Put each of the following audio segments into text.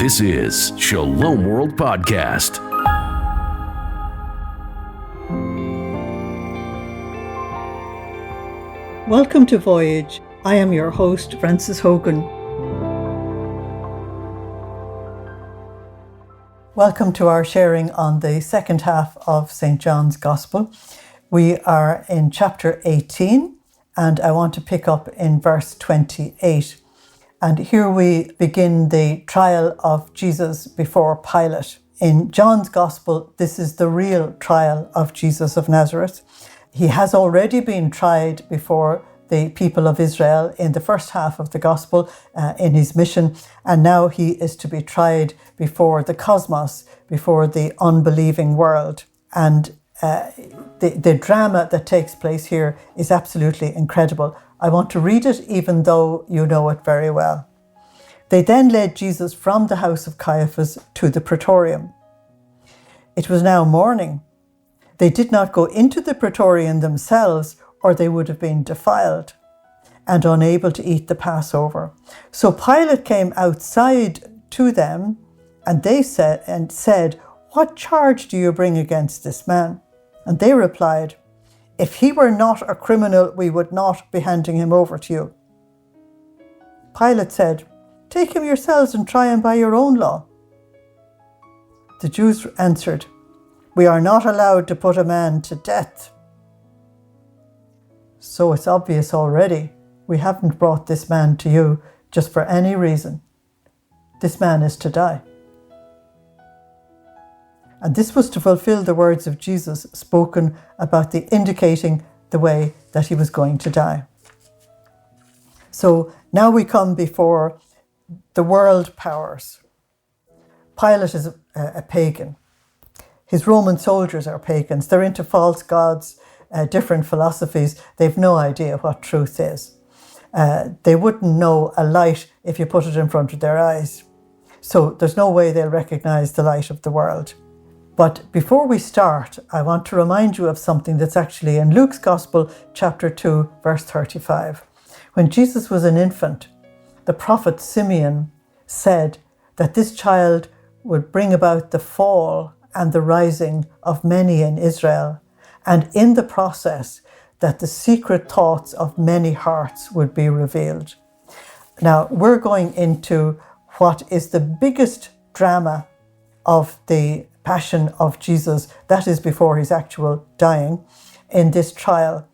This is Shalom World Podcast. Welcome to Voyage. I am your host, Francis Hogan. Welcome to our sharing on the second half of St. John's Gospel. We are in chapter 18, and I want to pick up in verse 28. And here we begin the trial of Jesus before Pilate. In John's Gospel, this is the real trial of Jesus of Nazareth. He has already been tried before the people of Israel in the first half of the Gospel in his mission, and now he is to be tried before the cosmos, before the unbelieving world. And the drama that takes place here is absolutely incredible. I want to read it even though you know it very well. They then led Jesus from the house of Caiaphas to the praetorium. It was now morning. They did not go into the praetorium themselves, or they would have been defiled and unable to eat the Passover. So Pilate came outside to them, and they said, "What charge do you bring against this man?" And they replied, "If he were not a criminal, we would not be handing him over to you." Pilate said, "Take him yourselves and try him by your own law." The Jews answered, "We are not allowed to put a man to death." So it's obvious already, we haven't brought this man to you just for any reason. This man is to die. And this was to fulfill the words of Jesus spoken about indicating the way that he was going to die. So now we come before the world powers. Pilate is a pagan. His Roman soldiers are pagans. They're into false gods, different philosophies. They've no idea what truth is. They wouldn't know a light if you put it in front of their eyes. So there's no way they'll recognize the light of the world. But before we start, I want to remind you of something that's actually in Luke's Gospel, chapter 2, verse 35. When Jesus was an infant, the prophet Simeon said that this child would bring about the fall and the rising of many in Israel, and in the process that the secret thoughts of many hearts would be revealed. Now, we're going into what is the biggest drama of the Passion of Jesus, that is before his actual dying, in this trial.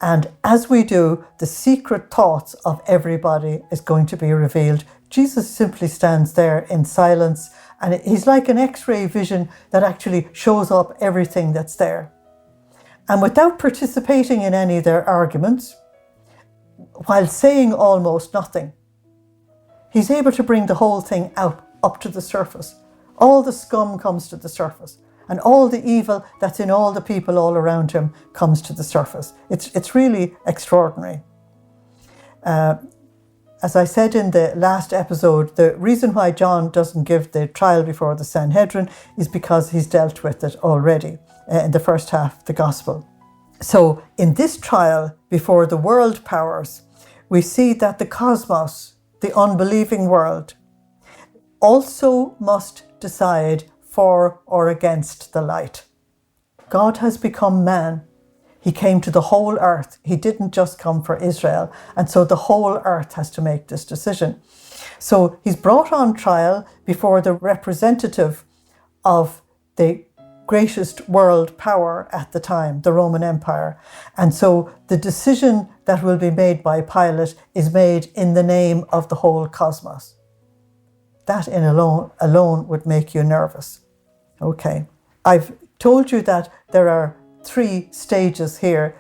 And as we do, the secret thoughts of everybody is going to be revealed. Jesus simply stands there in silence, and he's like an X-ray vision that actually shows up everything that's there. And without participating in any of their arguments, while saying almost nothing, he's able to bring the whole thing out up to the surface. All the scum comes to the surface, and all the evil that's in all the people all around him comes to the surface. It's really extraordinary. As I said in the last episode, the reason why John doesn't give the trial before the Sanhedrin is because he's dealt with it already in the first half of the Gospel. So in this trial before the world powers, we see that the cosmos, the unbelieving world, also must decide for or against the light. God has become man. He came to the whole earth. He didn't just come for Israel. And so the whole earth has to make this decision. So he's brought on trial before the representative of the greatest world power at the time, the Roman Empire. And so the decision that will be made by Pilate is made in the name of the whole cosmos. That in alone would make you nervous. Okay. I've told you that there are 3 stages here,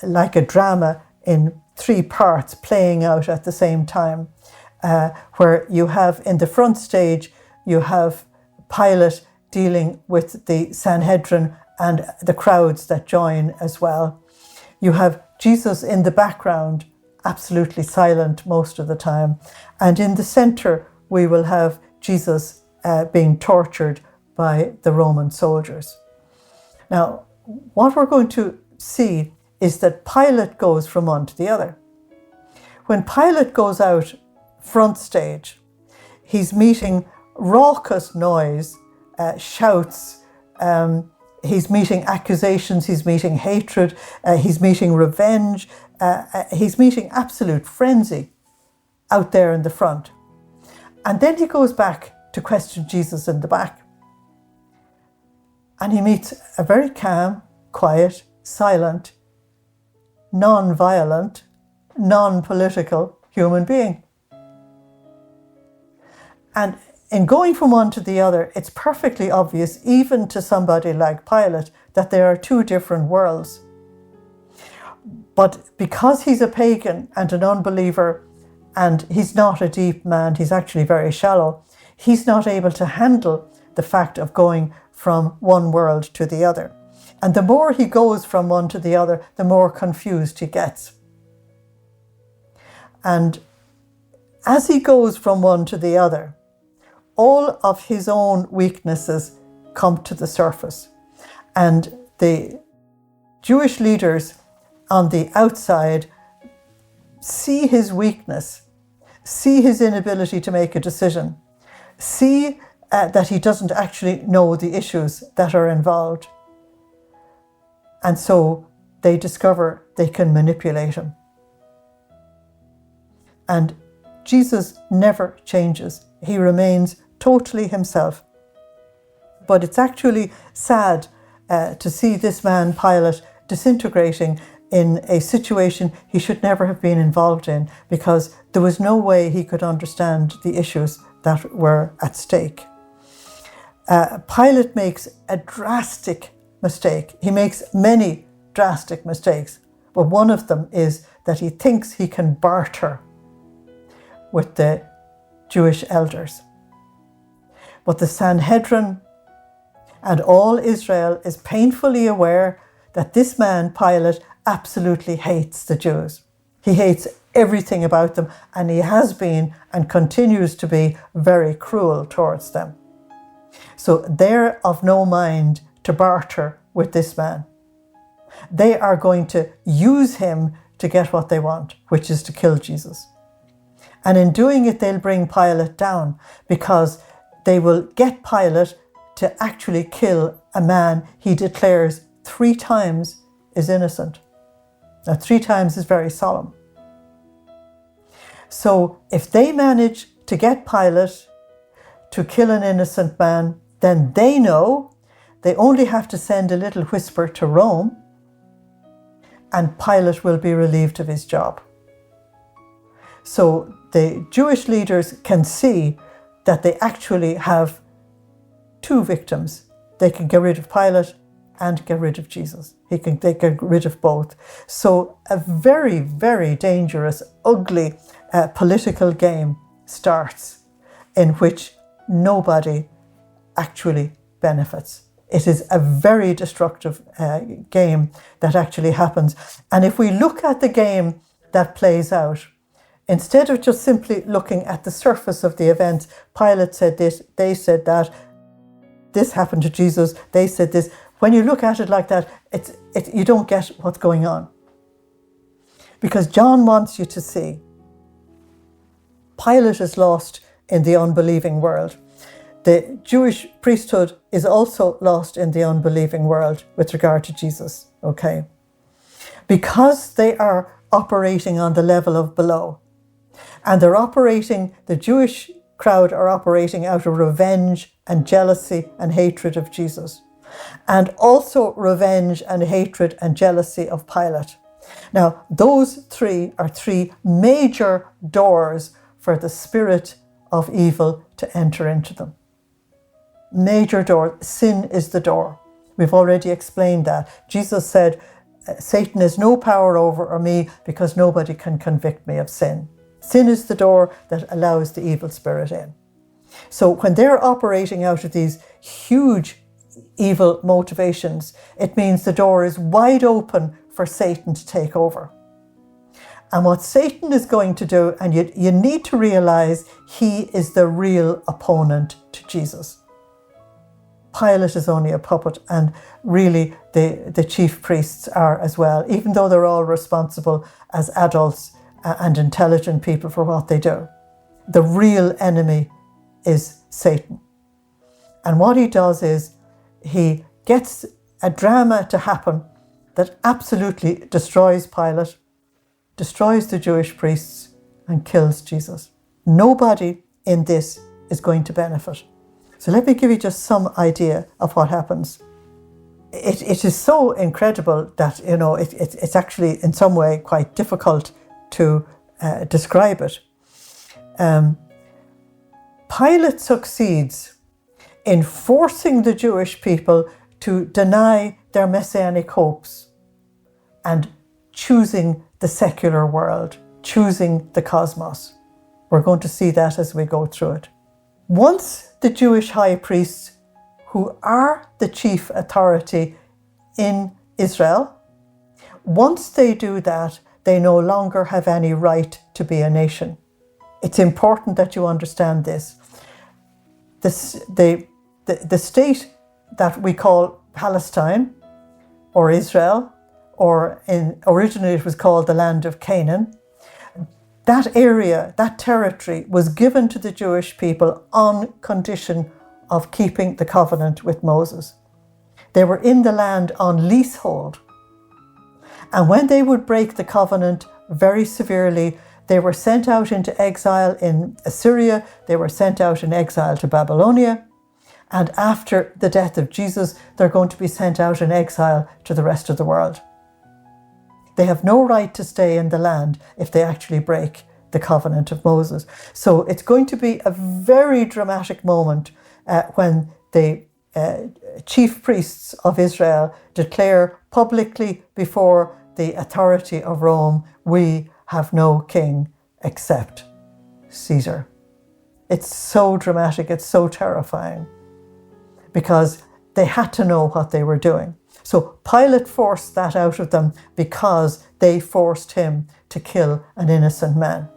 like a drama in 3 parts playing out at the same time, where you have in the front stage, you have Pilate dealing with the Sanhedrin and the crowds that join as well. You have Jesus in the background, absolutely silent most of the time. And in the center, we will have Jesus being tortured by the Roman soldiers. Now, what we're going to see is that Pilate goes from one to the other. When Pilate goes out front stage, he's meeting raucous noise, shouts, he's meeting accusations, he's meeting hatred, he's meeting revenge, he's meeting absolute frenzy out there in the front. And then he goes back to question Jesus in the back. And he meets a very calm, quiet, silent, non-violent, non-political human being. And in going from one to the other, it's perfectly obvious, even to somebody like Pilate, that there are two different worlds. But because he's a pagan and an unbeliever, and he's not a deep man, he's actually very shallow, he's not able to handle the fact of going from one world to the other. And the more he goes from one to the other, the more confused he gets. And as he goes from one to the other, all of his own weaknesses come to the surface. And the Jewish leaders on the outside see his weakness, see his inability to make a decision, see that he doesn't actually know the issues that are involved. And so they discover they can manipulate him. And Jesus never changes. He remains totally himself. But it's actually sad to see this man, Pilate, disintegrating in a situation he should never have been involved in, because there was no way he could understand the issues that were at stake. Pilate makes a drastic mistake. He makes many drastic mistakes, but one of them is that he thinks he can barter with the Jewish elders. But the Sanhedrin and all Israel is painfully aware that this man, Pilate, absolutely hates the Jews. He hates everything about them, and he has been and continues to be very cruel towards them. So they're of no mind to barter with this man. They are going to use him to get what they want, which is to kill Jesus. And in doing it, they'll bring Pilate down, because they will get Pilate to actually kill a man he declares 3 times is innocent. Now, 3 times is very solemn. So if they manage to get Pilate to kill an innocent man, then they know they only have to send a little whisper to Rome, and Pilate will be relieved of his job. So the Jewish leaders can see that they actually have 2 victims. They can get rid of Pilate and get rid of Jesus. They get rid of both. So a very, very dangerous, ugly political game starts, in which nobody actually benefits. It is a very destructive game that actually happens. And if we look at the game that plays out, instead of just simply looking at the surface of the event, Pilate said this, they said that, this happened to Jesus, they said this. When you look at it like that, you don't get what's going on. Because John wants you to see Pilate is lost in the unbelieving world. The Jewish priesthood is also lost in the unbelieving world with regard to Jesus, okay? Because they are operating on the level of below. And the Jewish crowd are operating out of revenge and jealousy and hatred of Jesus. And also revenge and hatred and jealousy of Pilate. Now, those 3 are 3 major doors for the spirit of evil to enter into them. Major door. Sin is the door. We've already explained that. Jesus said, Satan has no power over me, because nobody can convict me of sin. Sin is the door that allows the evil spirit in. So when they're operating out of these huge evil motivations, it means the door is wide open for Satan to take over. And what Satan is going to do, and you need to realize, he is the real opponent to Jesus. Pilate is only a puppet, and really the chief priests are as well, even though they're all responsible as adults and intelligent people for what they do. The real enemy is Satan. And what he does is he gets a drama to happen that absolutely destroys Pilate, destroys the Jewish priests, and kills Jesus. Nobody in this is going to benefit. So let me give you just some idea of what happens. It is so incredible that, it's actually in some way quite difficult to describe it. Pilate succeeds in forcing the Jewish people to deny their messianic hopes and choosing the secular world, choosing the cosmos. We're going to see that as we go through it. Once the Jewish high priests, who are the chief authority in Israel, once they do that, they no longer have any right to be a nation. It's important that you understand this. The state that we call Palestine or Israel, or originally it was called the land of Canaan, that area, that territory was given to the Jewish people on condition of keeping the covenant with Moses. They were in the land on leasehold. And when they would break the covenant very severely, they were sent out into exile in Assyria, they were sent out in exile to Babylonia, and after the death of Jesus, they're going to be sent out in exile to the rest of the world. They have no right to stay in the land if they actually break the covenant of Moses. So it's going to be a very dramatic moment when the chief priests of Israel declare publicly before the authority of Rome, we have no king except Caesar. It's so dramatic, it's so terrifying, because they had to know what they were doing. So Pilate forced that out of them because they forced him to kill an innocent man.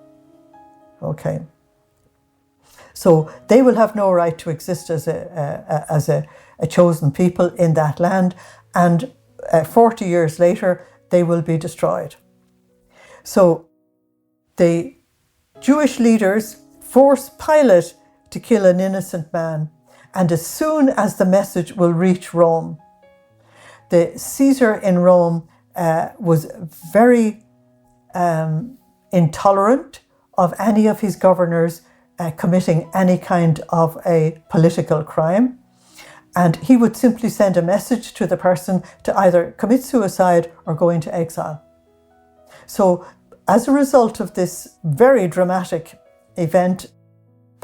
Okay. So they will have no right to exist as a chosen people in that land, and 40 years later they will be destroyed. So the Jewish leaders force Pilate to kill an innocent man, and as soon as the message will reach Rome, the Caesar in Rome was very intolerant of any of his governors committing any kind of a political crime. And he would simply send a message to the person to either commit suicide or go into exile. So as a result of this very dramatic event,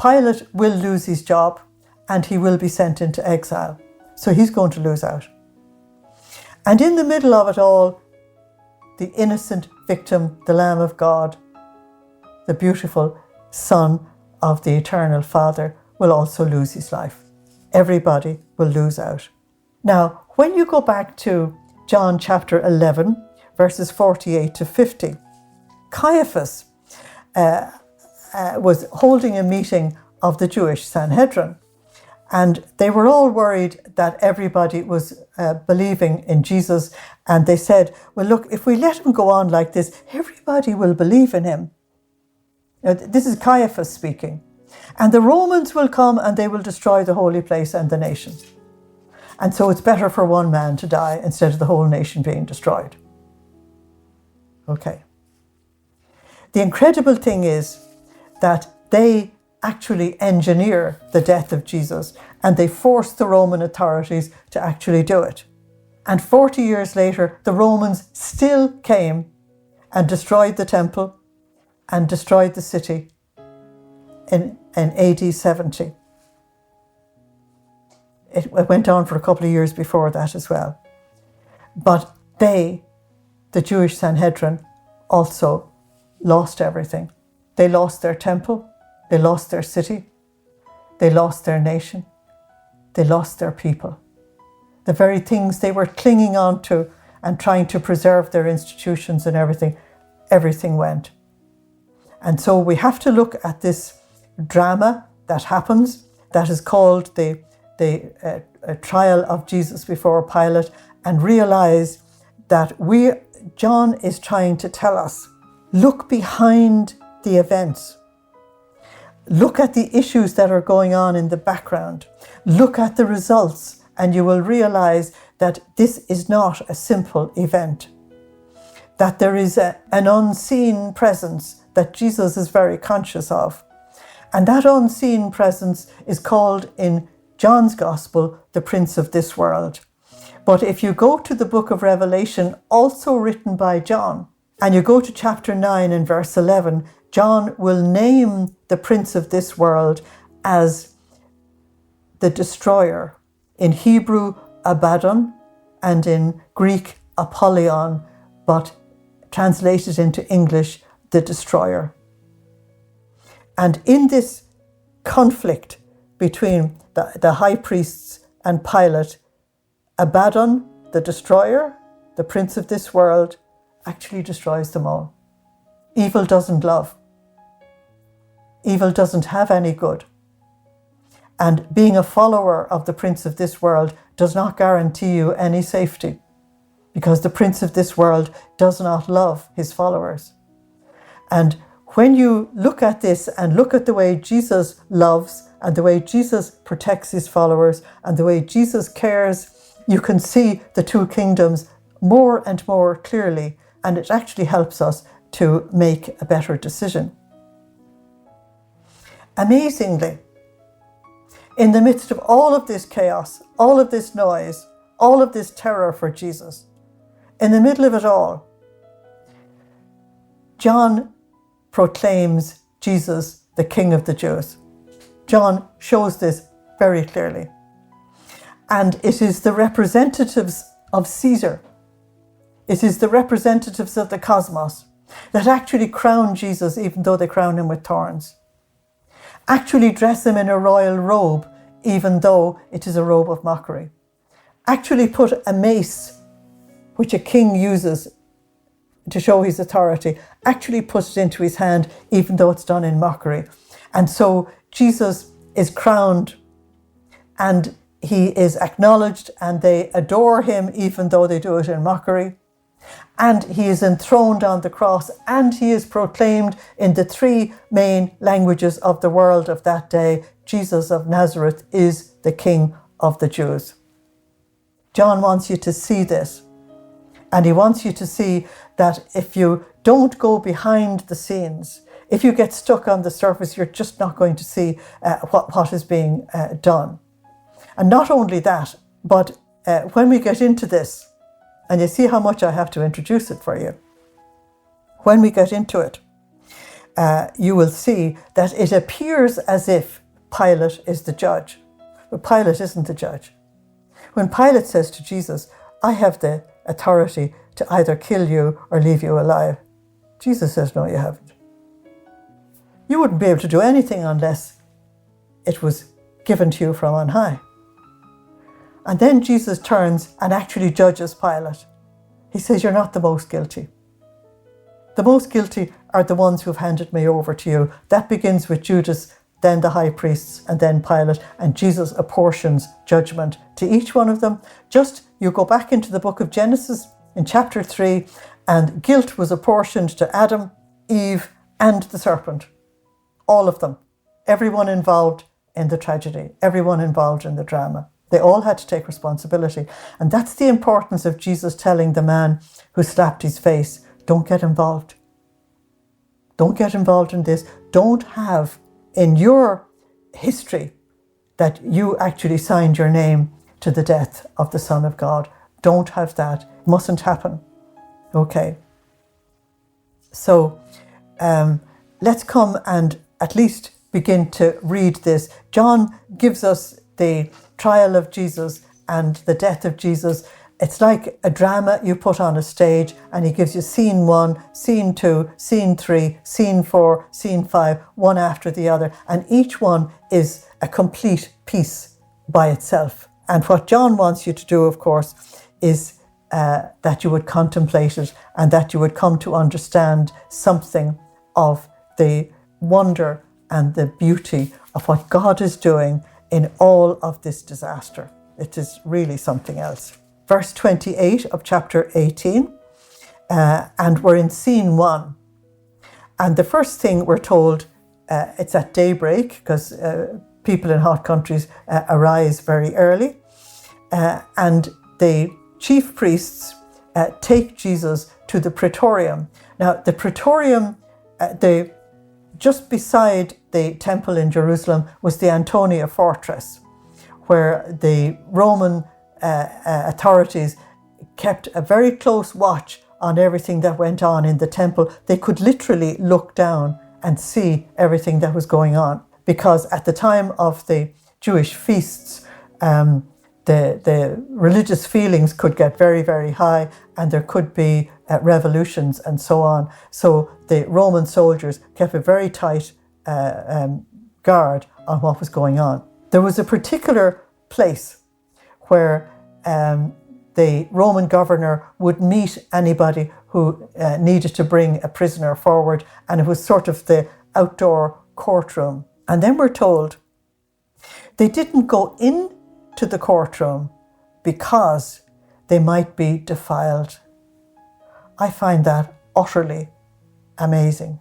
Pilate will lose his job and he will be sent into exile. So he's going to lose out. And in the middle of it all, the innocent victim, the Lamb of God, the beautiful Son of the Eternal Father, will also lose his life. Everybody will lose out. Now, when you go back to John chapter 11, verses 48 to 50, Caiaphas was holding a meeting of the Jewish Sanhedrin, and they were all worried that everybody was believing in Jesus, and they said, well, look, if we let him go on like this, everybody will believe in him. Now, this is Caiaphas speaking. And the Romans will come and they will destroy the holy place and the nation. And so it's better for one man to die instead of the whole nation being destroyed. Okay. The incredible thing is that they actually engineer the death of Jesus, and they force the Roman authorities to actually do it. And 40 years later, the Romans still came and destroyed the temple and destroyed the city in AD 70. It went on for a couple of years before that as well. But they, the Jewish Sanhedrin, also lost everything. They lost their temple, they lost their city, they lost their nation, they lost their people. The very things they were clinging on to and trying to preserve their institutions and everything went. And so we have to look at this drama that happens, that is called the trial of Jesus before Pilate, and realize that John is trying to tell us, look behind the events. look at the issues that are going on in the background. Look at the results, and you will realize that this is not a simple event. That there is an unseen presence that Jesus is very conscious of. And that unseen presence is called in John's Gospel the Prince of this world. But if you go to the book of Revelation, also written by John, and you go to chapter 9 and verse 11, John will name the Prince of this world as the destroyer. In Hebrew, Abaddon, and in Greek, Apollyon, but translated into English, the destroyer. And in this conflict between the high priests and Pilate, Abaddon, the destroyer, the prince of this world, actually destroys them all. Evil doesn't love. Evil doesn't have any good. And being a follower of the prince of this world does not guarantee you any safety, because the prince of this world does not love his followers. And when you look at this and look at the way Jesus loves and the way Jesus protects his followers and the way Jesus cares, you can see the two kingdoms more and more clearly, and it actually helps us to make a better decision. Amazingly, in the midst of all of this chaos, all of this noise, all of this terror for Jesus, in the middle of it all, John proclaims Jesus the King of the Jews. John shows this very clearly. And it is the representatives of Caesar, it is the representatives of the cosmos that actually crown Jesus, even though they crown him with thorns. Actually dress him in a royal robe, even though it is a robe of mockery. Actually put a mace, which a king uses to show his authority, actually put it into his hand, even though it's done in mockery. And so Jesus is crowned and he is acknowledged, and they adore him even though they do it in mockery. And he is enthroned on the cross, and he is proclaimed in the three main languages of the world of that day. Jesus of Nazareth is the King of the Jews. John wants you to see this. And he wants you to see that if you don't go behind the scenes, if you get stuck on the surface, you're just not going to see what is being done. And not only that, but when we get into this, and you see how much I have to introduce it for you, when we get into it, you will see that it appears as if Pilate is the judge, but Pilate isn't the judge. When Pilate says to Jesus, I have the authority to either kill you or leave you alive, Jesus says, no, you haven't. You wouldn't be able to do anything unless it was given to you from on high. And then Jesus turns and actually judges Pilate. He says, you're not the most guilty. The most guilty are the ones who've handed me over to you. That begins with Judas, then the high priests, and then Pilate. And Jesus apportions judgment to each one of them. Just you go back into the book of Genesis in chapter 3, and guilt was apportioned to Adam, Eve, and the serpent. All of them. Everyone involved in the tragedy. Everyone involved in the drama. They all had to take responsibility. And that's the importance of Jesus telling the man who slapped his face, don't get involved. Don't get involved in this. Don't have in your history that you actually signed your name to the death of the Son of God. Don't have that. It mustn't happen. Okay. So let's come and at least begin to read this. John gives us the trial of Jesus and the death of Jesus. It's like a drama you put on a stage, and he gives you scene 1, scene 2, scene 3, scene 4, scene 5, one after the other. And each one is a complete piece by itself. And what John wants you to do, of course, is that you would contemplate it and that you would come to understand something of the wonder and the beauty of what God is doing in all of this disaster. It is really something else. Verse 28 of chapter 18, and we're in scene 1. And the first thing we're told it's at daybreak, because people in hot countries arise very early. And the chief priests take Jesus to the praetorium. Now, the praetorium, just beside the temple in Jerusalem was the Antonia fortress, where the Roman authorities kept a very close watch on everything that went on in the temple. They could literally look down and see everything that was going on, because at the time of the Jewish feasts, the religious feelings could get very, very high, and there could be revolutions and so on. So the Roman soldiers kept a very tight guard on what was going on. There was a particular place where the Roman governor would meet anybody who needed to bring a prisoner forward, and it was sort of the outdoor courtroom. And then we're told they didn't go into the courtroom because they might be defiled. I find that utterly amazing.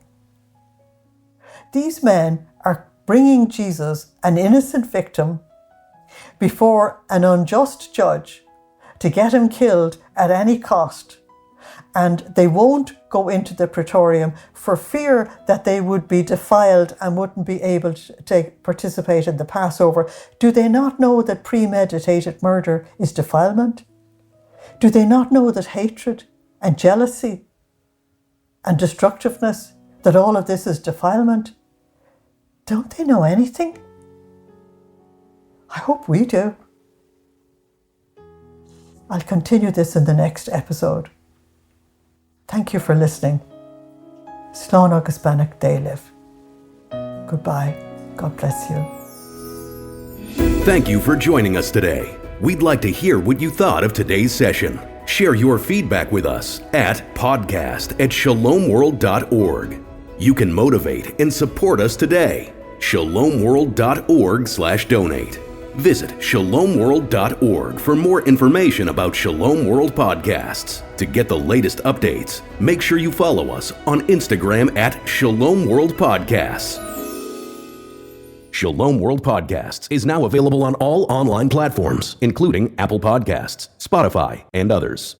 These men are bringing Jesus, an innocent victim, before an unjust judge to get him killed at any cost. And they won't go into the praetorium for fear that they would be defiled and wouldn't be able to participate in the Passover. Do they not know that premeditated murder is defilement? Do they not know that hatred and jealousy and destructiveness, that all of this is defilement? Don't they know anything? I hope we do. I'll continue this in the next episode. Thank you for listening. Slán agus beannacht déilibh. Goodbye. God bless you. Thank you for joining us today. We'd like to hear what you thought of today's session. Share your feedback with us at podcast@shalomworld.org. You can motivate and support us today. shalomworld.org/donate. Visit shalomworld.org for more information about Shalom World Podcasts. To get the latest updates, make sure you follow us on Instagram at Shalom World Podcasts. Shalom World Podcasts is now available on all online platforms, including Apple Podcasts, Spotify, and others.